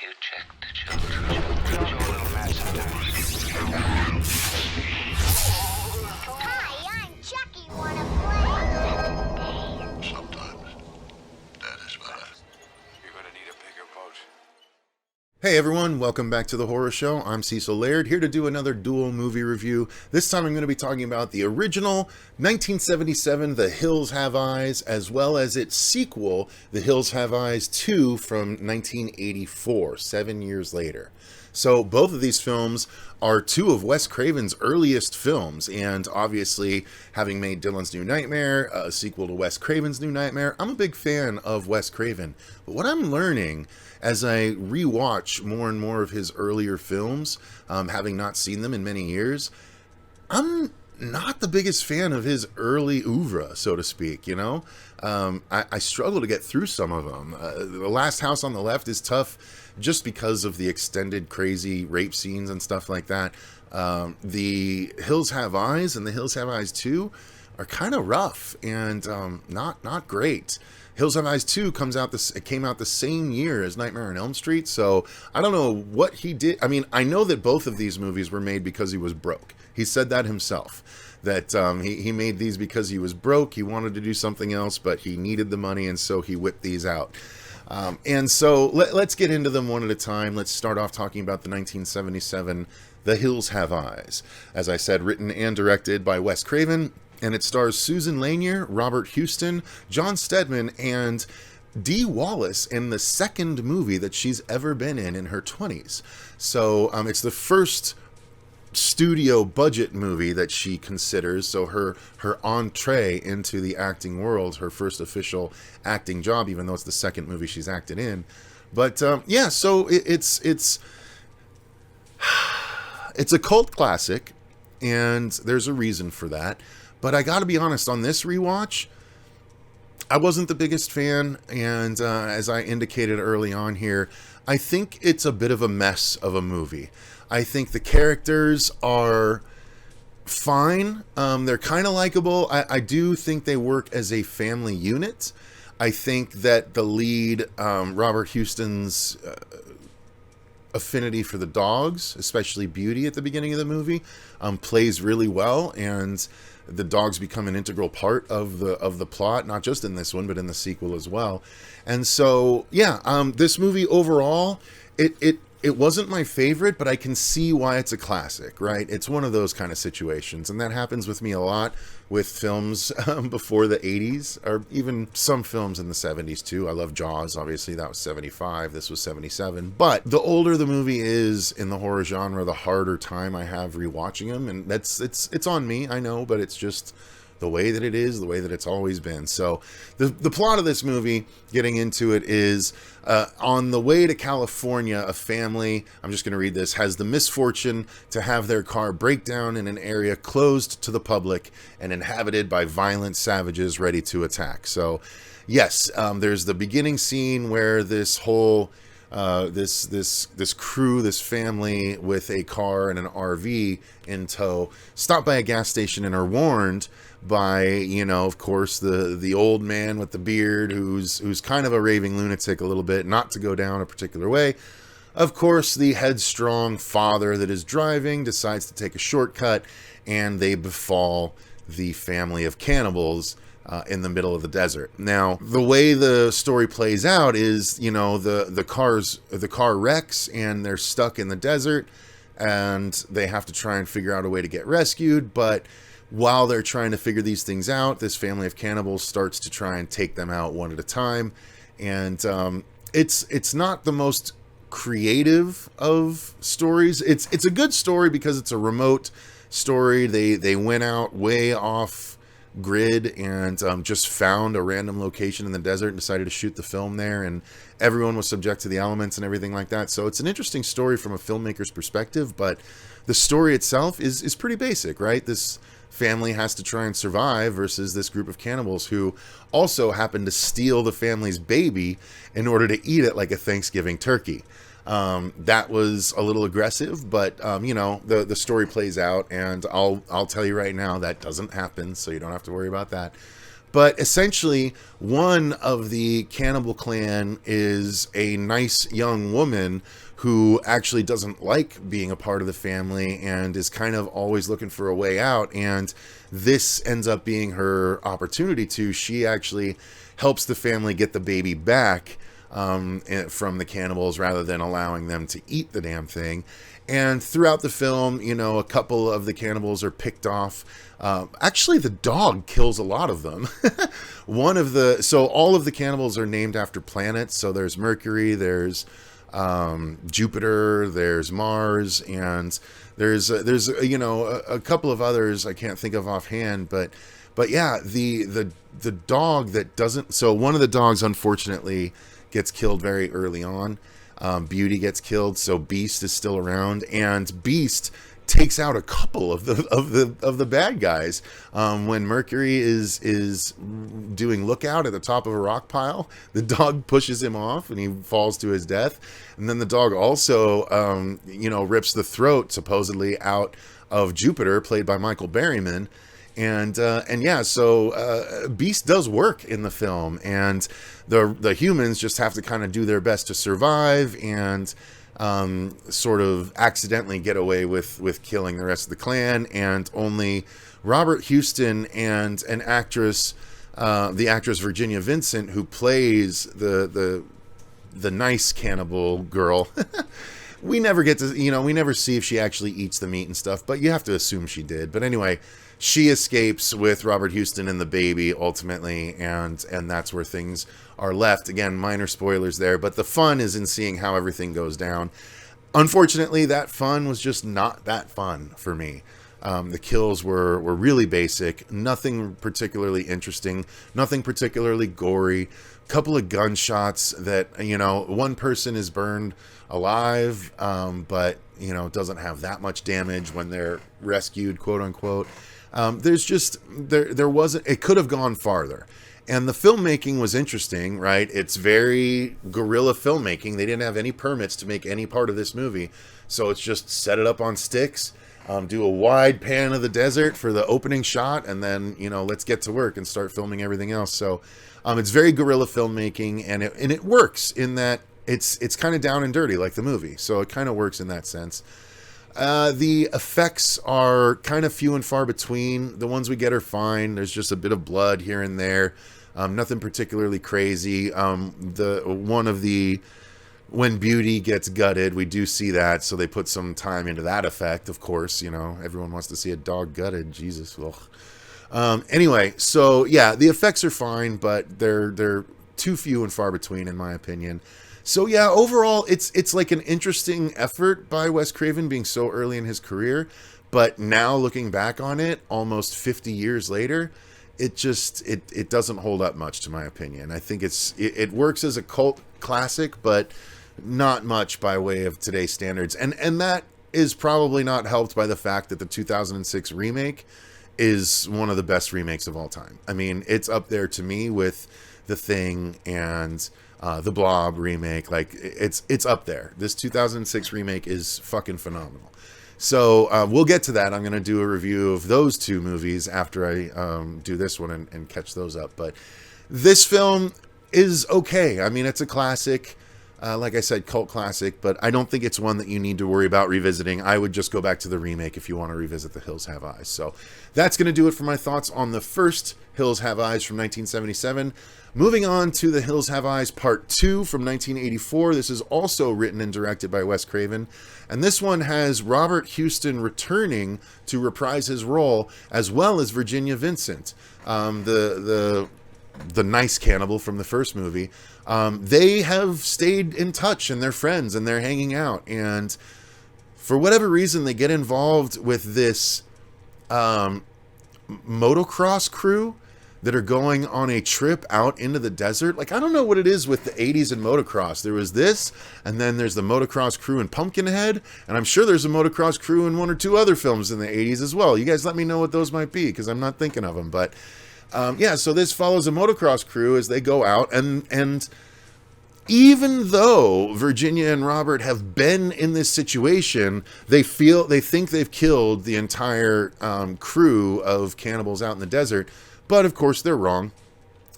you check the children? You're a little mad sometimes. Hi, I'm Chucky. Wanna play? Sometimes that is better. You're gonna need a bigger boat. Hey everyone, welcome back to the Horror Show. I'm Cecil Laird, here to do another dual movie review. This time I'm going to be talking about the original 1977 The Hills Have Eyes, as well as its sequel, The Hills Have Eyes 2 from 1984, 7 years later. So both of these films are two of Wes Craven's earliest films, and obviously having made Dylan's New Nightmare, a sequel to Wes Craven's New Nightmare, I'm a big fan of Wes Craven. But what I'm learning as I rewatch more and more of his earlier films, having not seen them in many years, I'm not the biggest fan of his early oeuvre, so to speak, you know? I struggle to get through some of them. The Last House on the Left is tough just because of the extended crazy rape scenes and stuff like that. The Hills Have Eyes and The Hills Have Eyes 2 are kind of rough and not great. Hills Have Eyes 2 came out the same year as Nightmare on Elm Street, so I don't know what he did. I mean, I know that both of these movies were made because he was broke. He said that himself, that he made these because he was broke. He wanted to do something else, but he needed the money, and so he whipped these out. And so let's get into them one at a time. Let's start off talking about the 1977 The Hills Have Eyes. As I said, written and directed by Wes Craven, and it stars Susan Lanier, Robert Houston, John Stedman, and Dee Wallace in the second movie that she's ever been in her 20s. So it's the first studio budget movie that she considers, so her entree into the acting world, her first official acting job, even though it's the second movie she's acted in. But yeah, so it's a cult classic, and there's a reason for that. But I gotta be honest, on this rewatch, I wasn't the biggest fan, and as I indicated early on here, I think it's a bit of a mess of a movie. I think the characters are fine. They're kind of likable. I do think they work as a family unit. I think that the lead, Robert Houston's affinity for the dogs, especially Beauty at the beginning of the movie, plays really well, and the dogs become an integral part of the plot, not just in this one, but in the sequel as well. And so, yeah, this movie overall, it wasn't my favorite, but I can see why it's a classic, right? It's one of those kind of situations, and that happens with me a lot with films before the 80s, or even some films in the 70s too. I love Jaws, obviously, that was 75, this was 77. But the older the movie is in the horror genre, the harder time I have rewatching them, and it's on me, I know, but it's just the way that it is, the way that it's always been. So the plot of this movie, getting into it, is on the way to California, a family, I'm just going to read this, has the misfortune to have their car break down in an area closed to the public and inhabited by violent savages ready to attack. So yes, there's the beginning scene where this whole this crew, this family with a car and an RV in tow, stop by a gas station and are warned by, you know, of course, the old man with the beard who's kind of a raving lunatic a little bit, not to go down a particular way. Of course, the headstrong father that is driving decides to take a shortcut, and they befall the family of cannibals in the middle of the desert. Now, the way the story plays out is, you know, the car wrecks and they're stuck in the desert, and they have to try and figure out a way to get rescued. But while they're trying to figure these things out, this family of cannibals starts to try and take them out one at a time. And it's not the most creative of stories. It's a good story because it's a remote story. They went out way off grid and just found a random location in the desert and decided to shoot the film there, and everyone was subject to the elements and everything like that. So it's an interesting story from a filmmaker's perspective, but the story itself is pretty basic, right? This family has to try and survive versus this group of cannibals who also happen to steal the family's baby in order to eat it like a Thanksgiving turkey. That was a little aggressive, but you know, the story plays out, and I'll tell you right now that doesn't happen, so you don't have to worry about that. But essentially, one of the cannibal clan is a nice young woman who actually doesn't like being a part of the family and is kind of always looking for a way out. And this ends up being her opportunity to. She actually helps the family get the baby back from the cannibals rather than allowing them to eat the damn thing. And throughout the film, you know, a couple of the cannibals are picked off. Actually, the dog kills a lot of them. So all of the cannibals are named after planets. So there's Mercury, there's Jupiter, there's Mars, and there's you know, a couple of others I can't think of offhand, but yeah, the dog that doesn't. So one of the dogs, unfortunately, gets killed very early on. Beauty gets killed, so Beast is still around, and Beast takes out a couple of the bad guys. When Mercury is doing lookout at the top of a rock pile, the dog pushes him off and he falls to his death. And then the dog also you know, rips the throat supposedly out of Jupiter, played by Michael Berryman. And yeah, so Beast does work in the film, and the humans just have to kind of do their best to survive and sort of accidentally get away with killing the rest of the clan. And only Robert Houston and an actress, the actress Virginia Vincent, who plays the nice cannibal girl. We never get to, you know, we never see if she actually eats the meat and stuff, but you have to assume she did. But anyway, she escapes with Robert Houston and the baby ultimately, and that's where things are left. Again, minor spoilers there, but the fun is in seeing how everything goes down. Unfortunately, that fun was just not that fun for me. The kills were really basic, nothing particularly interesting, nothing particularly gory. Couple of gunshots that, you know, one person is burned alive, but, you know, doesn't have that much damage when they're rescued, quote unquote. There's just, there wasn't, it could have gone farther. And the filmmaking was interesting, right? It's very guerrilla filmmaking. They didn't have any permits to make any part of this movie. So it's just set it up on sticks, do a wide pan of the desert for the opening shot, and then, you know, let's get to work and start filming everything else. So it's very guerrilla filmmaking, and it works in that it's kind of down and dirty like the movie. So it kind of works in that sense. The effects are kind of few and far between. The ones we get are fine. There's just a bit of blood here and there. Nothing particularly crazy. When Beauty gets gutted, we do see that, so they put some time into that effect, of course. You know, everyone wants to see a dog gutted. Jesus. Anyway, so yeah, the effects are fine, but they're too few and far between, in my opinion. So yeah, overall, it's like an interesting effort by Wes Craven being so early in his career, but now looking back on it, almost 50 years later, it doesn't hold up much, to my opinion. I think it works as a cult classic, but not much by way of today's standards. And that is probably not helped by the fact that the 2006 remake is one of the best remakes of all time. I mean, it's up there to me with The Thing and the Blob remake. Like, it's up there. This 2006 remake is fucking phenomenal. So we'll get to that. I'm going to do a review of those two movies after I do this one and catch those up. But this film is okay. I mean, it's a classic. Like I said, cult classic, but I don't think it's one that you need to worry about revisiting. I would just go back to the remake if you want to revisit The Hills Have Eyes. So that's going to do it for my thoughts on the first Hills Have Eyes from 1977. Moving on to The Hills Have Eyes Part 2 from 1984. This is also written and directed by Wes Craven. And this one has Robert Houston returning to reprise his role, as well as Virginia Vincent, the nice cannibal from the first movie. They have stayed in touch, and they're friends, and they're hanging out. And for whatever reason, they get involved with this motocross crew that are going on a trip out into the desert. Like, I don't know what it is with the 80s and motocross. There was this, and then there's the motocross crew in Pumpkinhead, and I'm sure there's a motocross crew in one or two other films in the 80s as well. You guys let me know what those might be, because I'm not thinking of them. But yeah, so this follows a motocross crew as they go out, and even though Virginia and Robert have been in this situation, they think they've killed the entire crew of cannibals out in the desert. But of course they're wrong.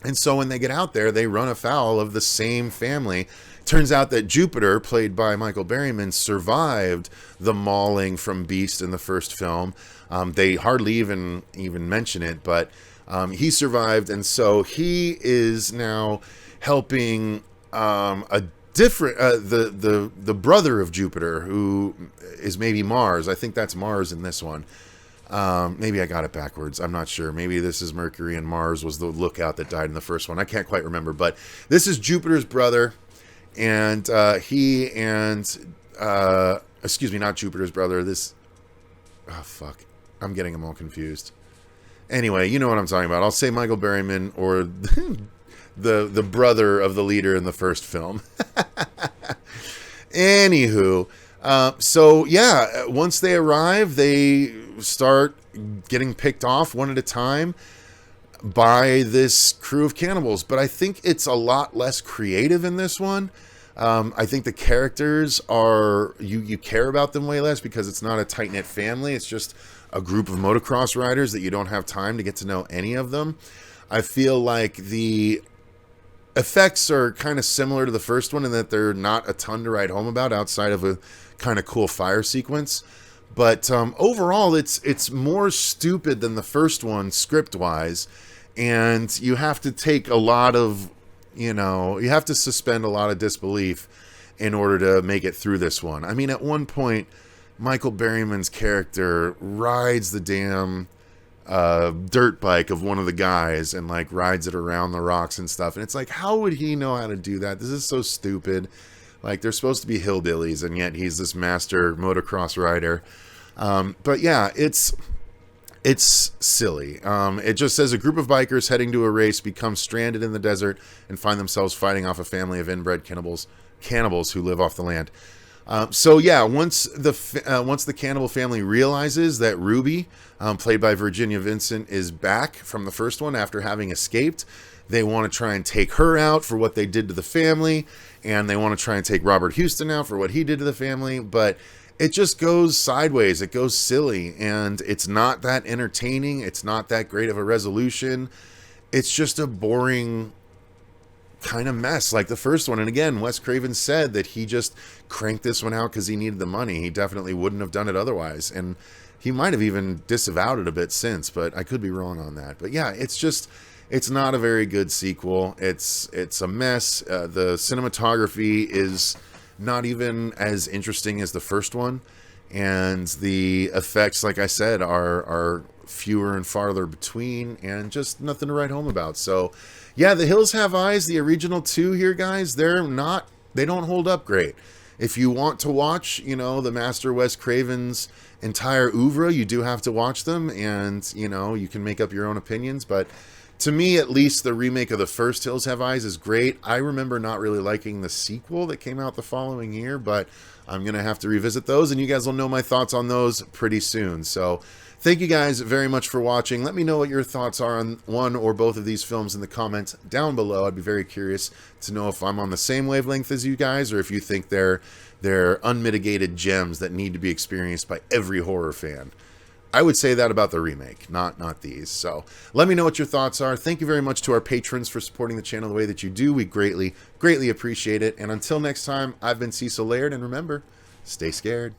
And so when they get out there, they run afoul of the same family. Turns out that Jupiter, played by Michael Berryman, survived the mauling from Beast in the first film. They hardly even mention it, but he survived, and so he is now helping a different the brother of Jupiter, who is maybe Mars. I think that's Mars in this one. Maybe I got it backwards. I'm not sure. Maybe this is Mercury and Mars was the lookout that died in the first one. I can't quite remember, but this is Jupiter's brother, and he and excuse me, not Jupiter's brother. This, oh fuck, I'm getting them all confused. Anyway, you know what I'm talking about. I'll say Michael Berryman or the brother of the leader in the first film. Anywho, so yeah, once they arrive, they start getting picked off one at a time by this crew of cannibals. But I think it's a lot less creative in this one. I think the characters are, you care about them way less because it's not a tight-knit family. It's just a group of motocross riders that you don't have time to get to know any of them. I feel like the effects are kind of similar to the first one in that they're not a ton to write home about outside of a kind of cool fire sequence. But overall, it's more stupid than the first one script-wise, and you have to take a lot of, you have to suspend a lot of disbelief in order to make it through this one. I mean, at one point, Michael Berryman's character rides the damn dirt bike of one of the guys and like rides it around the rocks and stuff. And it's like, how would he know how to do that? This is so stupid. Like, they're supposed to be hillbillies, and yet he's this master motocross rider. But yeah, it's silly. It just says a group of bikers heading to a race become stranded in the desert and find themselves fighting off a family of inbred cannibals who live off the land. So yeah, once the cannibal family realizes that Ruby, played by Virginia Vincent, is back from the first one after having escaped, they want to try and take her out for what they did to the family, and they want to try and take Robert Houston out for what he did to the family, but it just goes sideways. It goes silly, and it's not that entertaining. It's not that great of a resolution. It's just a boring kind of mess like the first one. And again, Wes Craven said that he just cranked this one out because he needed the money. He definitely wouldn't have done it otherwise, and he might have even disavowed it a bit since, but I could be wrong on that. But yeah, it's not a very good sequel. It's a mess. The cinematography is not even as interesting as the first one, and the effects, like I said, are fewer and farther between, and just nothing to write home about. So yeah, The Hills Have Eyes, the original two here, guys, they don't hold up great. If you want to watch, the master Wes Craven's entire oeuvre, you do have to watch them, and you can make up your own opinions. But to me, at least, the remake of the first Hills Have Eyes is great. I remember not really liking the sequel that came out the following year, but I'm going to have to revisit those, and you guys will know my thoughts on those pretty soon. So thank you guys very much for watching. Let me know what your thoughts are on one or both of these films in the comments down below. I'd be very curious to know if I'm on the same wavelength as you guys, or if you think they're unmitigated gems that need to be experienced by every horror fan. I would say that about the remake, not these. So let me know what your thoughts are. Thank you very much to our patrons for supporting the channel the way that you do. We greatly, greatly appreciate it. And until next time, I've been Cecil Laird, and remember, stay scared.